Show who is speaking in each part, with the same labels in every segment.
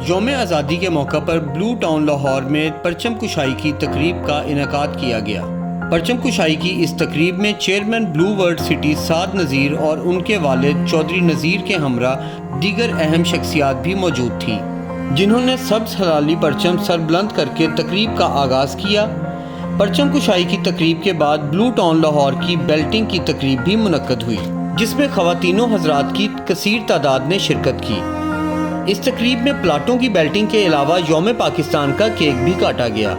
Speaker 1: یوم آزادی کے موقع پر بلو ٹاؤن لاہور میں پرچم کشائی کی تقریب کا انعقاد کیا گیا۔ پرچم کشائی کی اس تقریب میں چیئرمین بلو ورلڈ سٹی سعد نذیر اور ان کے والد چودھری نذیر کے ہمراہ دیگر اہم شخصیات بھی موجود تھیں، جنہوں نے سبز ہلالی پرچم سر بلند کر کے تقریب کا آغاز کیا۔ پرچم کشائی کی تقریب کے بعد بلو ٹاؤن لاہور کی بیلٹنگ کی تقریب بھی منعقد ہوئی، جس میں خواتین و حضرات کی کثیر تعداد نے شرکت کی۔ اس تقریب میں پلاٹوں کی بیلٹنگ کے علاوہ یوم پاکستان کا کیک بھی کاٹا گیا۔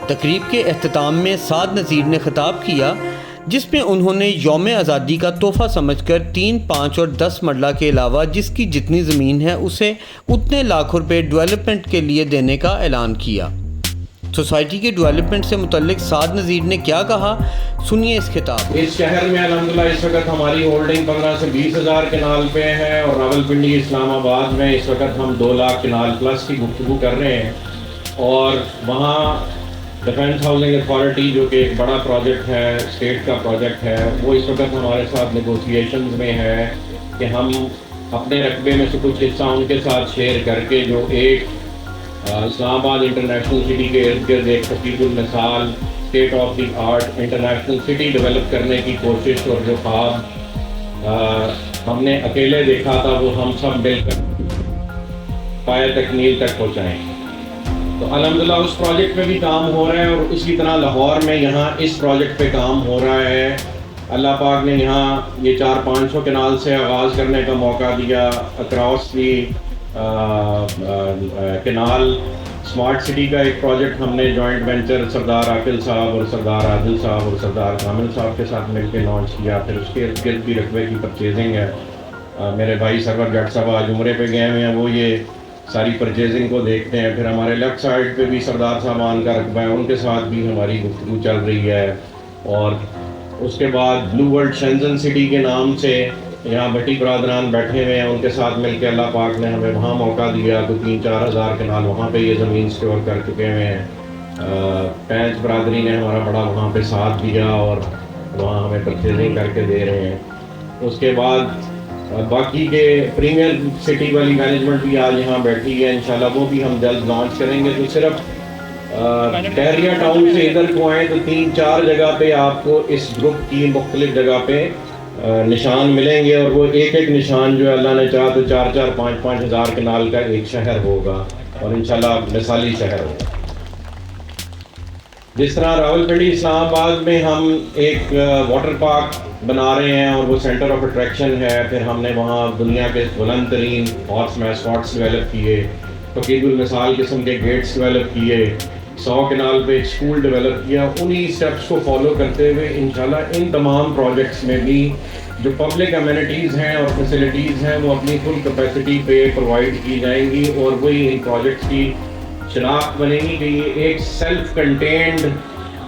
Speaker 1: تقریب کے اختتام میں سعد نذیر نے خطاب کیا، جس میں انہوں نے یوم آزادی کا تحفہ سمجھ کر 3، 5 اور 10 مرلہ کے علاوہ جس کی جتنی زمین ہے اسے اتنے لاکھ روپے ڈیولپمنٹ کے لیے دینے کا اعلان کیا۔ سوسائٹی کے ڈیولپمنٹ سے متعلق سعد نذیر نے کیا کہا، سنیے اس خطاب۔
Speaker 2: اس شہر میں الحمدللہ اس وقت ہماری ہولڈنگ 15 سے 20 ہزار کنال پہ ہے، اور راولپنڈی اسلام آباد میں اس وقت ہم 2 لاکھ کنال پلس کی گفتگو کر رہے ہیں، اور وہاں ڈیفنس ہاؤسنگ اتھارٹی جو کہ ایک بڑا پروجیکٹ ہے، اسٹیٹ کا پروجیکٹ ہے، وہ اس وقت ہمارے ساتھ نیگوسیشنز میں ہے کہ ہم اپنے رقبے میں سے کچھ حصہ ان کے ساتھ شیئر کر کے جو ایک اسلام آباد انٹرنیشنل سٹی کے ارد گرد ایک حقیق المثال state of the art international city develop کرنے کی کوشش اور جو خواب ہم نے اکیلے دیکھا تھا وہ ہم سب مل کر پایہ تکمیل تک پہنچائیں۔ تو الحمدللہ اس پروجیکٹ پہ بھی کام ہو رہا ہے، اور اسی طرح لاہور میں یہاں اس پروجیکٹ پہ کام ہو رہا ہے۔ اللہ پاک نے یہاں یہ 400-500 کنال سے آغاز کرنے کا موقع دیا۔ Across the canal smart city کا ایک پروجیکٹ ہم نے جوائنٹ وینچر سردار عاقل صاحب اور سردار عادل صاحب اور سردار کامل صاحب کے ساتھ مل کے لانچ کیا۔ پھر اس کے ارد گرد بھی رقبے کی پرچیزنگ ہے۔ میرے بھائی سرور جٹ صاحب آج عمرے پہ گئے ہوئے ہیں، وہ یہ ساری پرچیزنگ کو دیکھتے ہیں۔ پھر ہمارے لیفٹ سائڈ پہ بھی سردار صاحبان کا رقبہ ہے، ان کے ساتھ بھی ہماری گفتگو چل رہی ہے۔ اور اس کے بعد بلو ورلڈ شینزن سٹی کے نام سے یہاں بٹی برادران بیٹھے ہوئے ہیں، ان کے ساتھ مل کے اللہ پاک نے ہمیں وہاں موقع دیا، تو 3-4 ہزار کنال وہاں پہ یہ زمین سٹور کر چکے ہوئے ہیں۔ پینچ برادری نے ہمارا بڑا وہاں پہ ساتھ دیا اور وہاں ہمیں پرچیزنگ کر کے دے رہے ہیں۔ اس کے بعد باقی کے پریمیئر سٹی والی مینجمنٹ بھی آج یہاں بیٹھی ہے، انشاءاللہ وہ بھی ہم جلد لانچ کریں گے۔ تو صرف بحریہ ٹاؤن سے ادھر کو آئیں تو 3-4 جگہ پہ آپ کو اس گروپ کی مختلف جگہ پہ نشان ملیں گے، اور وہ ایک ایک نشان جو اللہ نے چاہا تو 4-4، 5-5 ہزار کنال کا ایک شہر ہوگا، اور انشاءاللہ مثالی شہر ہوگا۔ جس طرح راولپنڈی اسلام آباد میں ہم ایک واٹر پارک بنا رہے ہیں اور وہ سینٹر آف اٹریکشن ہے، پھر ہم نے وہاں دنیا کے بلند ترین ہارس میسکاٹس ڈیولپ کیے، حقیق المثال قسم کے گیٹس ڈیولپ کیے، 100 کنال پہ ایک اسکول ڈیولپ کیا۔ انہی اسٹیپس کو فالو کرتے ہوئے انشاءاللہ ان تمام پروجیکٹس میں بھی جو پبلک امینٹیز ہیں اور فیسلٹیز ہیں وہ اپنی فل کیپیسٹی پہ پرووائڈ کی جائیں گی، اور وہی ان پروجیکٹس کی شناخت بنے گی کہ یہ ایک سیلف کنٹینڈ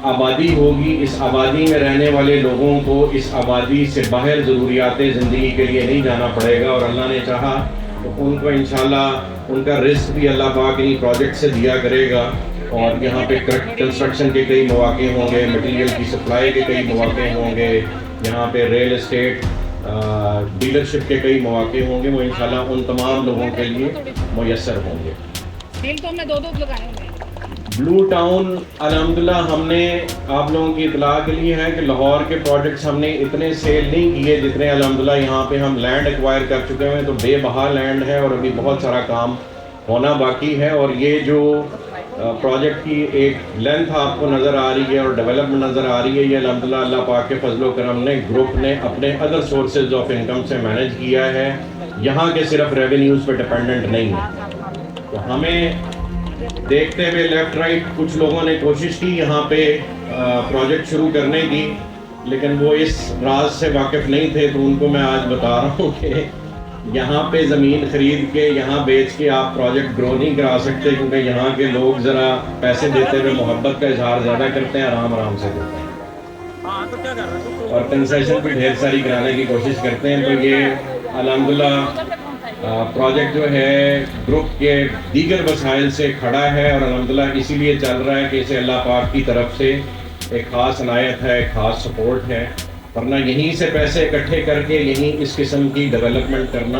Speaker 2: آبادی ہوگی۔ اس آبادی میں رہنے والے لوگوں کو اس آبادی سے باہر ضروریات زندگی کے لیے نہیں جانا پڑے گا، اور اللہ نے چاہا تو ان کو انشاءاللہ ان کا رزق بھی اللہ پاک انہی پروجیکٹ سے دیا کرے گا۔ اور یہاں پہ کنسٹرکشن کے کئی مواقع ہوں گے، مٹیریل کی سپلائی کے کئی مواقع ہوں گے، یہاں پہ ریل اسٹیٹ ڈیلرشپ کے کئی مواقع ہوں گے، وہ انشاءاللہ ان تمام لوگوں کے لیے میسر ہوں گے۔
Speaker 3: تو ہم نے 2 لگائے ہوئے ہیں۔
Speaker 2: بلو ٹاؤن الحمدللہ ہم نے آپ لوگوں کی اطلاع کے لیے ہے کہ لاہور کے پروجیکٹس ہم نے اتنے سیل نہیں کیے جتنے الحمدللہ یہاں پہ ہم لینڈ ایکوائر کر چکے ہیں، تو بے بہا لینڈ ہے اور ابھی بہت سارا کام ہونا باقی ہے۔ اور یہ جو پروجیکٹ کی ایک لینتھ آپ کو نظر آ رہی ہے اور ڈیولپمنٹ نظر آ رہی ہے، یہ الحمدللہ اللہ پاک کے فضل و کرم نے گروپ نے اپنے ادر سورسز آف انکم سے مینیج کیا ہے، یہاں کے صرف ریونیوز پہ ڈیپینڈنٹ نہیں ہے۔ تو ہمیں دیکھتے ہوئے لیفٹ رائٹ کچھ لوگوں نے کوشش کی یہاں پہ پروجیکٹ شروع کرنے کی، لیکن وہ اس راز سے واقف نہیں تھے، تو ان کو میں آج بتا رہا ہوں کہ یہاں پہ زمین خرید کے یہاں بیچ کے آپ پروجیکٹ گرو نہیں کرا سکتے، کیونکہ یہاں کے لوگ ذرا پیسے دیتے ہوئے محبت کا اظہار زیادہ کرتے ہیں، آرام سے کرتے ہیں، اور کنسیشن بھی ڈھیر ساری کرانے کی کوشش کرتے ہیں۔ تو یہ الحمدللہ پروجیکٹ جو ہے گروپ کے دیگر وسائل سے کھڑا ہے، اور الحمدللہ اسی لیے چل رہا ہے کہ اسے اللہ پاک کی طرف سے ایک خاص عنایت ہے، ایک خاص سپورٹ ہے، ورنہ یہیں سے پیسے اکٹھے کر کے یہیں اس قسم کی ڈیولپمنٹ کرنا